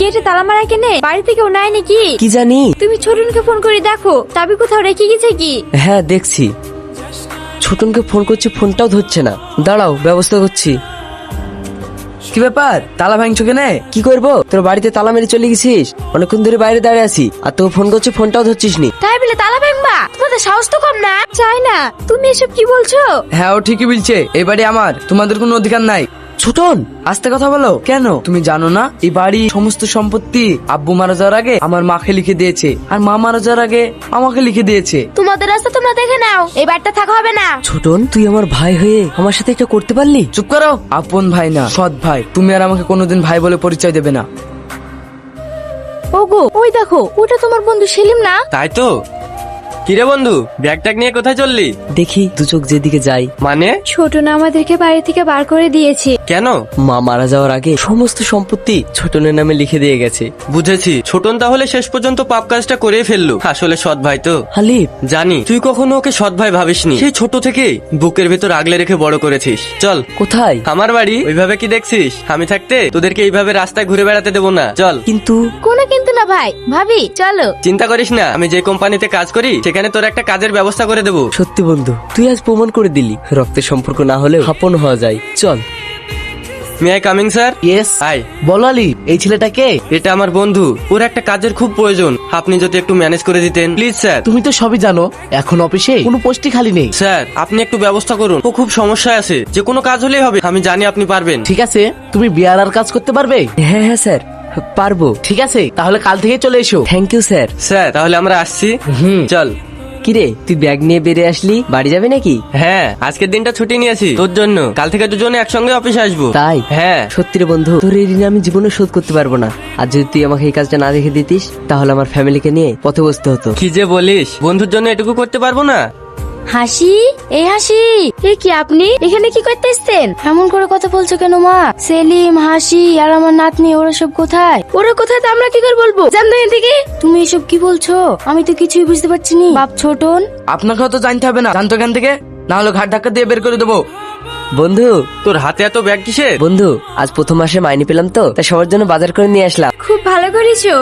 গেটে তালা মারা কেনে বাড়িতে কেউ নাই নাকি? কি জানি। তুমি ছোটনকে ফোন করে দেখো চাবি কোথাও রেখে গেছে কি। হ্যাঁ দেখছি, ছোটনকে ফোন করছি, ফোনটাও ধরছে না। দাঁড়াও, ব্যবস্থা করছি। কি ব্যাপার, তালা ভাঙছো কেনে? কি করবো, তোর বাড়িতে তালা মেরে চলে গেছিস, অনেকক্ষণ ধরে বাইরে দাঁড়িয়ে আছি, আর তোকে ফোন করছি, ফোনটাও ধরছিস নি। তাই বলে তালা ভাঙবা? তোমাদের সাহস তো কম না। চাই না। তুমি এসব কি বলছো? হ্যাঁ ও ঠিকই বলছে, এই বাড়ি আমার, তোমাদের কোনো অধিকার নাই। ছোটন, আস্তে কথা বলো। কেন, তুমি জানো না এই বাড়ি সমস্ত সম্পত্তি আব্বু মারা যাওয়ার আগে আমার মাকে লিখে দিয়েছে, আর মা মারা যাওয়ার আগে আমাকে লিখে দিয়েছে। তোমাদের রাস্তা তোমরা দেখে নাও, এই বাড়িটা থাকা হবে না। ছোটন তুই আমার ভাই হয়ে আমার সাথে এটা করতে পারলি? চুপ করো, আপন ভাই না সৎ ভাই, তুমি আর আমাকে কোনোদিন ভাই বলে পরিচয় দেবে না। ওগো ওই দেখো, ওটা তোমার বন্ধু সেলিম না? তাই তো। কিরে বন্ধু, ব্যাগ ট্যাগ নিয়ে কোথায় চললি? দেখি দু চোখ যেদিকে যাই। মানে? ছোটন আমাদেরকে বাড়ি থেকে বার করে দিয়েছে। কেন? মা মারা যাওয়ার আগে সমস্ত সম্পত্তি ছোটনের নামে লিখে দিয়ে গেছে। বুঝেছি, ছোটন তাহলে শেষ পর্যন্ত পাপ কাজটা করেই ফেললো। আসলে সৎ ভাই তো। হালিফ, জানি তুই কখনো ওকে সৎ ভাই ভাবিসনি, সেই ছোট থেকে বুকের ভেতর আগলে রেখে বড় করেছিস। চল। কোথায়? আমার বাড়ি। ওইভাবে কি দেখছিস? আমি থাকতে তোদেরকে এইভাবে রাস্তায় ঘুরে বেড়াতে দেবো না। চল। কিন্তু কোনো কিন্তু না ভাই, ভাবি চলো। চিন্তা করিস না, আমি যে কোম্পানিতে কাজ করি সেখানে তোর একটা কাজের ব্যবস্থা করে দেবো। সত্যি বন্ধু, তুই আজ প্রমাণ করে দিলি রক্তের সম্পর্ক না হলেও আপন হওয়া যায়। চল। May I coming sir? Yes. I. বলো আলি, এই ছেলেটাকে? এটা আমার বন্ধু, ওর একটা কাজের খুব প্রয়োজন, আপনি যদি একটু ম্যানেজ করে দিতেন প্লিজ স্যার। তুমি তো সবই জানো, এখন অফিসে কোনো পোস্টই খালি নেই। স্যার আপনি একটু ব্যবস্থা করুন, ও খুব সমস্যায় আছে, যে কোনো কাজ হলেই হবে, আমি জানি আপনি পারবেন। ঠিক আছে, তুমি বিয়ার কাজ করতে পারবে? হ্যাঁ হ্যাঁ স্যার, পারবো। ঠিক আছে, তাহলে কাল থেকে চলে এসো। Thank you sir. স্যার তাহলে আমরা আসছি। চল। কিরে, তুই ব্যাগ নিয়ে বেরিয়ে আসলি, বাড়ি যাবে নাকি? হ্যাঁ, আজকের দিনটা ছুটি নিয়েছি তোর জন্য, কাল থেকে দুজনে একসঙ্গে অফিসে আসবো। তাই? হ্যাঁ। সত্যি রে বন্ধু, তোর এই ঋণ আমি জীবনে শোধ করতে পারবো না, আর যদি তুই আমাকে এই কাজটা না রেখে দিতিস তাহলে আমার ফ্যামিলিকে নিয়ে পথে বসতে হতো। কি যে বলিস, বন্ধুর জন্য এটুকু করতে পারবো না? হাসি, এই হাসি, এ কি আপনি এখানে কি করতে এসেছেন? এমন করে কথা বলছো কেন মা? সেলিম, হাসি আর আমার নাতনি ওরা সব কোথায়? ওরা কোথায় তা আমরা কি করে বলবো? জানতো এখান থেকে। তুমি এসব কি বলছো? আমি তো কিছুই বুঝতে পারছি না। বাপ ছোটন, আপনাকেও তো জানতে হবে না, জানতো এখান থেকে, না হলে ঘাট ধাক্কা দিয়ে বের করে দেবো। বন্ধু, তোর হাতে এত ব্যাগ কিসের? বন্ধু আজ প্রথম মাসে মাইনে পেলাম তো, তাই সবার জন্য বাজার করে নিয়ে আসলাম। খুব ভালো করেছো।